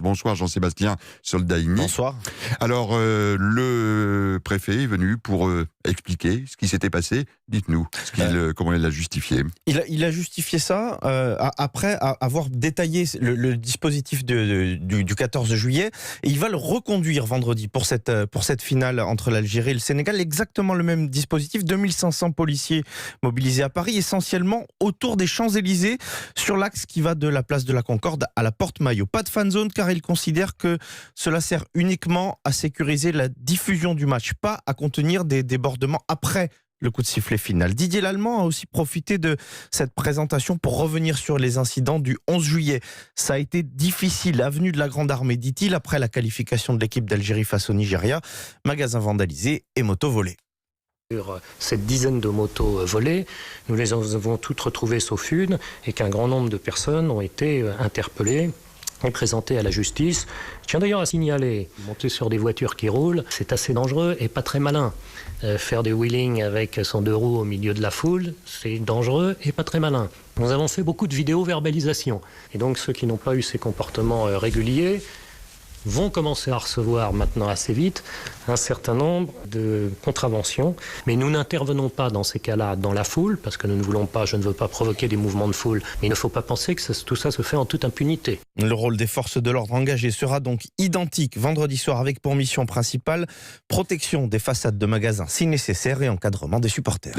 Bonsoir Jean-Sébastien Soldaini. Bonsoir. Alors, le préfet est venu pour expliquer ce qui s'était passé. Dites-nous comment il l'a justifié. Il a justifié ça après avoir détaillé le dispositif du 14 juillet. Et il va le reconduire vendredi pour cette finale entre l'Algérie et le Sénégal. Exactement le même dispositif. 2500 policiers mobilisés à Paris, essentiellement autour des Champs-Élysées, sur l'axe qui va de la place de la Concorde à la Porte Maillot. Pas de fan zone car il considère que cela sert uniquement à sécuriser la diffusion du match, pas à contenir des débordements après le coup de sifflet final. Didier Lallemand a aussi profité de cette présentation pour revenir sur les incidents du 11 juillet. Ça a été difficile, avenue de la Grande Armée, dit-il, après la qualification de l'équipe d'Algérie face au Nigeria. Magasins vandalisés et motos volées. Sur cette dizaine de motos volées, nous les avons toutes retrouvées sauf une et qu'un grand nombre de personnes ont été interpellées et présentées à la justice. Je tiens d'ailleurs à signaler, monter sur des voitures qui roulent, c'est assez dangereux et pas très malin. Faire des wheelings avec son deux roues au milieu de la foule, c'est dangereux et pas très malin. Nous avons fait beaucoup de vidéo-verbalisation. Et donc ceux qui n'ont pas eu ces comportements réguliers vont commencer à recevoir maintenant assez vite un certain nombre de contraventions. Mais nous n'intervenons pas dans ces cas-là dans la foule, parce que je ne veux pas provoquer des mouvements de foule. Mais il ne faut pas penser que tout ça se fait en toute impunité. Le rôle des forces de l'ordre engagées sera donc identique vendredi soir, avec pour mission principale protection des façades de magasins si nécessaire et encadrement des supporters.